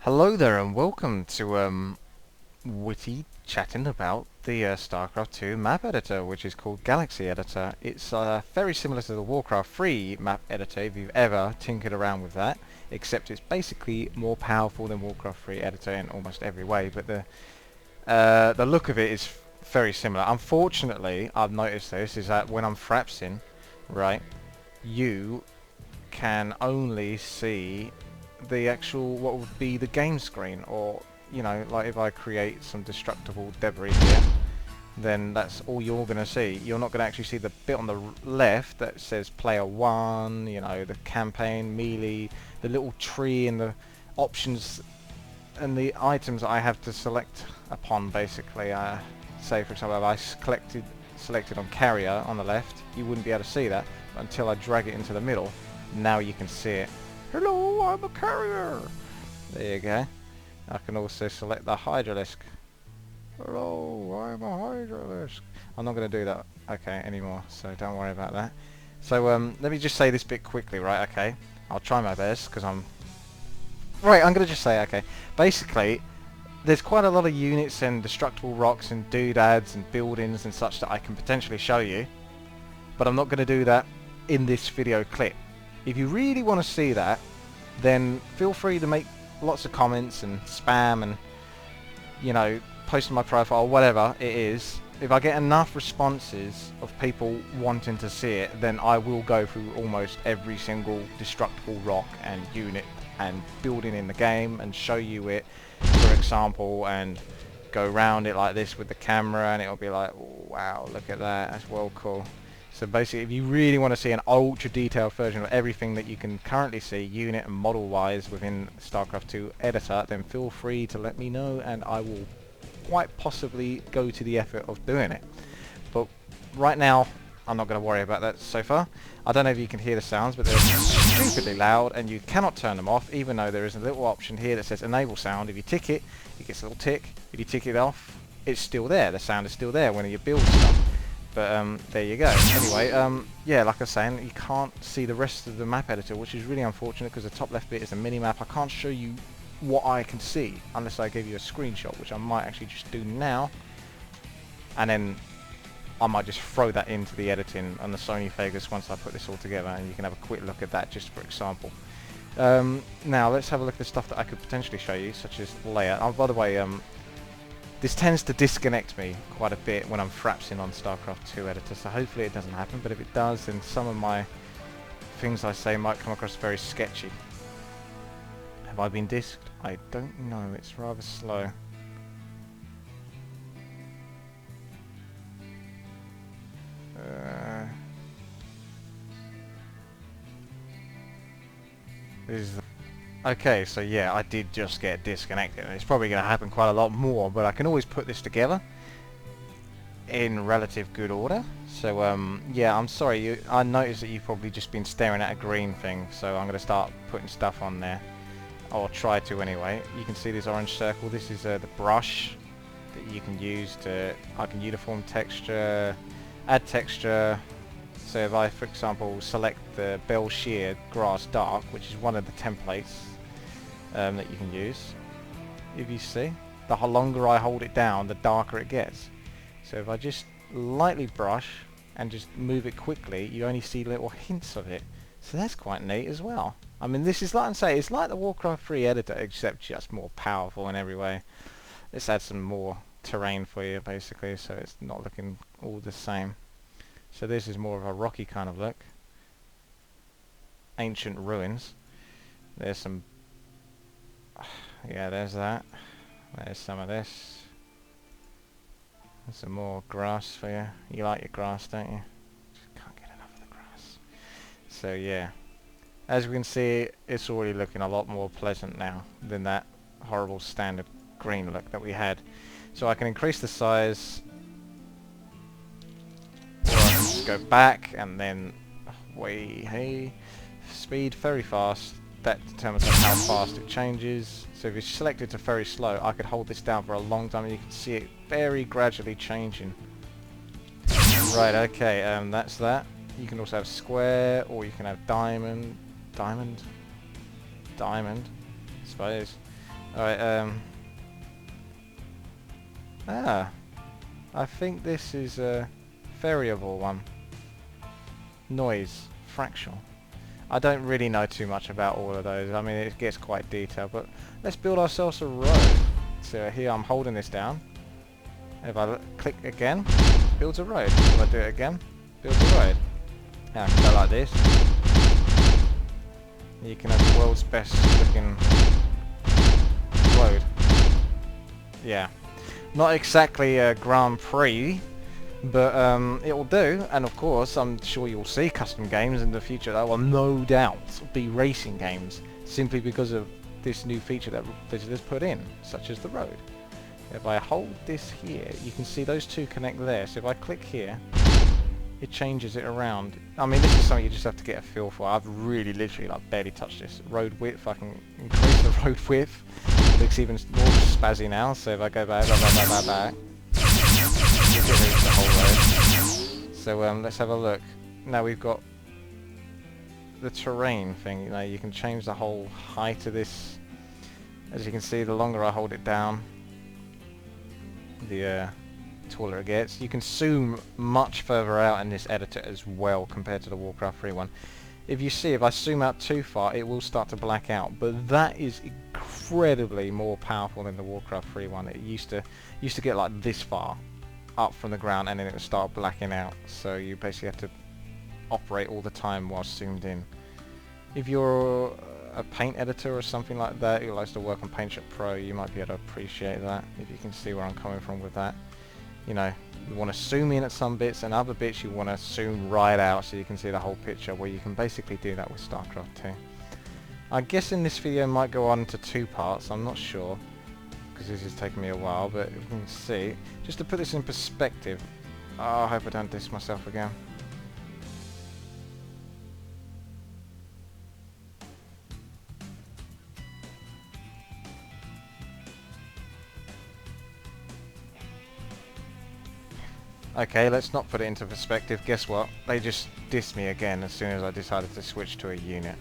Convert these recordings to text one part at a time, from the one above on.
Hello there and welcome to Witty chatting about the Starcraft 2 map editor, which is called Galaxy Editor. It's very similar to the Warcraft 3 map editor if you've ever tinkered around with that, except it's basically more powerful than Warcraft 3 editor in almost every way, but the look of it is very similar. Unfortunately, I've noticed this, is that when I'm frapsing, right, you can only see the actual, what would be the game screen, or you know, like if I create some destructible debris here, then that's all you're going to see. You're not going to actually see the bit on the left that says player 1, you know, the campaign, melee, the little tree and the options and the items I have to select upon, basically. Say for example, if I selected on carrier on the left, you wouldn't be able to see that until I drag it into the middle. Now you can see it. Hello, I'm a carrier. There you go. I can also select the hydralisk. Hello, I'm a hydralisk. I'm not going to do that anymore, so don't worry about that. So let me just say this bit quickly, right? Okay, I'll try my best because I'm going to just say basically there's quite a lot of units and destructible rocks and doodads and buildings and such that I can potentially show you, but I'm not going to do that in this video clip. If you really want to see that, then feel free to make lots of comments and spam and, you know, post on my profile, whatever it is. If I get enough responses of people wanting to see it, then I will go through almost every single destructible rock and unit and building in the game and show you it, for example, and go around it like this with the camera, and it'll be like, oh, wow, look at that, that's well cool. So basically, if you really want to see an ultra detailed version of everything that you can currently see unit and model wise within StarCraft 2 editor, then feel free to let me know and I will quite possibly go to the effort of doing it. But right now, I'm not going to worry about that so far. I don't know if you can hear the sounds, but they're stupidly loud and you cannot turn them off, even though there is a little option here that says enable sound. If you tick it, it gets a little tick. If you tick it off, it's still there. The sound is still there when you build stuff. But there you go. Anyway, yeah, like I was saying, you can't see the rest of the map editor, which is really unfortunate because the top left bit is a mini-map. I can't show you what I can see unless I give you a screenshot, which I might actually just do now. And then I might just throw that into the editing on the Sony Vegas once I put this all together, and you can have a quick look at that just for example. Now, let's have a look at the stuff that I could potentially show you, such as layout. Oh, by the way, this tends to disconnect me quite a bit when I'm frapsing on StarCraft 2 editor, so hopefully it doesn't happen, but if it does, then some of my things I say might come across very sketchy. Have I been disked? I don't know, it's rather slow. This is okay, so yeah, I did just get disconnected, and it's probably going to happen quite a lot more, but I can always put this together in relative good order. So yeah, I'm sorry, I noticed that you've probably just been staring at a green thing, so I'm going to start putting stuff on there, or try to anyway. You can see this orange circle. This is the brush that you can use to, I can uniform texture, add texture. So if I, for example, select the Bell Shear Grass Dark, which is one of the templates that you can use, if you see, the longer I hold it down, the darker it gets. So if I just lightly brush and just move it quickly, you only see little hints of it. So that's quite neat as well. I mean, this is, like I say, it's like the Warcraft 3 editor, except just more powerful in every way. Let's add some more terrain for you, basically, so it's not looking all the same. So this is more of a rocky kind of look. Ancient ruins. There's some... yeah, there's that. There's some of this. There's some more grass for you. You like your grass, don't you? Just can't get enough of the grass. So yeah. As we can see, it's already looking a lot more pleasant now than that horrible standard green look that we had. So I can increase the size, or I can just go back and then hey, speed very fast. That determines how fast it changes. So if you select it to very slow, I could hold this down for a long time and you can see it very gradually changing. Right, okay, that's that. You can also have square, or you can have diamond, I suppose. Alright, I think this is a variable one. Noise, fractional. I don't really know too much about all of those. I mean, it gets quite detailed, but let's build ourselves a road. So here I'm holding this down. If I click again, builds a road. If I do it again, builds a road. Now I can go like this. You can have the world's best looking road. Yeah. Not exactly a Grand Prix, but it will do. And of course, I'm sure you'll see custom games in the future that will no doubt be racing games, simply because of this new feature that visitors put in, such as the road. If I hold this here, you can see those two connect there. So if I click here, it changes it around. I mean, this is something you just have to get a feel for. I've really literally like barely touched this. Road width, I can increase the road width. It looks even more spazzy now. So if I go back, you can reach the whole road. So let's have a look. Now we've got the terrain thing. You know, you can change the whole height of this. As you can see, the longer I hold it down, the taller it gets. You can zoom much further out in this editor as well compared to the Warcraft 3 one. If you see, if I zoom out too far, it will start to black out, but that is incredibly more powerful than the Warcraft 3 one. It used to get like this far up from the ground, and then it would start blacking out, so you basically have to operate all the time while zoomed in. If you're a paint editor or something like that who likes to work on PaintShop Pro, you might be able to appreciate that, if you can see where I'm coming from with that. You know, you want to zoom in at some bits, and other bits you want to zoom right out so you can see the whole picture, where you can basically do that with Starcraft 2. I'm guessing this video might go on to 2 parts, I'm not sure, because this is taking me a while, but you can see, just to put this in perspective, oh, I hope I don't diss myself again. Okay, let's not put it into perspective. Guess what? They just dissed me again as soon as I decided to switch to a unit.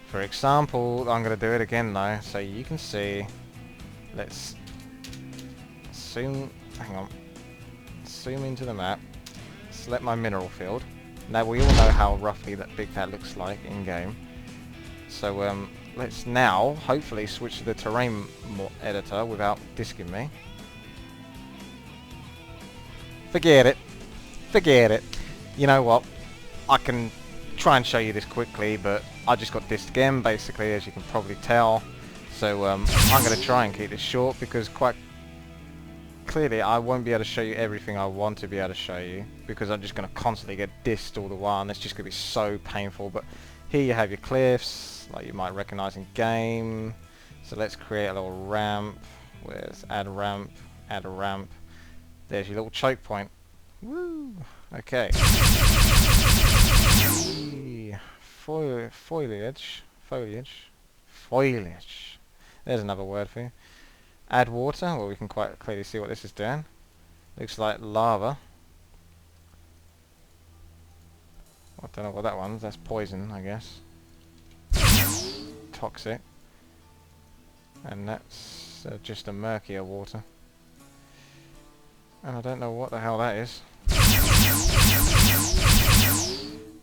For example, I'm going to do it again though, so you can see. Let's zoom, hang on, zoom into the map, select my mineral field. Now we all know how roughly that big that looks like in game. So let's now hopefully switch to the terrain editor without disking me. Forget it. Forget it. You know what? I can try and show you this quickly, but I just got dissed again, basically, as you can probably tell. So I'm going to try and keep this short, because quite clearly I won't be able to show you everything I want to be able to show you, because I'm just going to constantly get dissed all the while, and it's just going to be so painful. But here you have your cliffs, like you might recognize in game. So let's create a little ramp. Let's add a ramp, add a ramp. There's your little choke point. Woo! Okay. Foliage. There's another word for you. Add water. Well, we can quite clearly see what this is doing. Looks like lava. I don't know what that one's. That's poison, I guess. Toxic. And that's just a murkier water. And I don't know what the hell that is.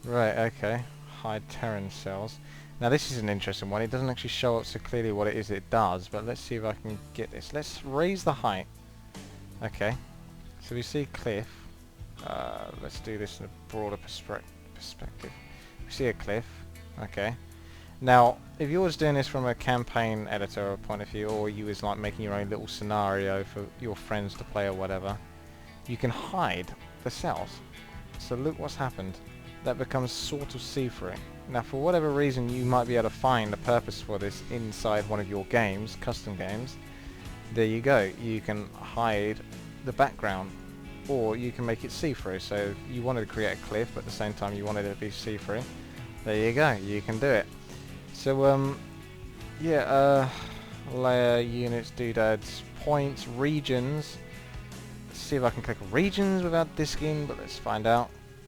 Right, okay. Hide Terran cells. Now this is an interesting one. It doesn't actually show up so clearly what it is it does, but let's see if I can get this. Let's raise the height. Okay. So we see cliff. Let's do this in a broader perspective. We see a cliff. Okay. Now, if you was doing this from a campaign editor point of view, or you was like making your own little scenario for your friends to play or whatever, you can hide the cells. So look what's happened. That becomes sort of see-through. Now, for whatever reason, you might be able to find a purpose for this inside one of your games, custom games. There you go. You can hide the background, or you can make it see-through. So if you wanted to create a cliff, but at the same time you wanted it to be see-through, there you go. You can do it. So, yeah, layer, units, doodads, points, regions. Let's see if I can click regions without disking, but let's find out.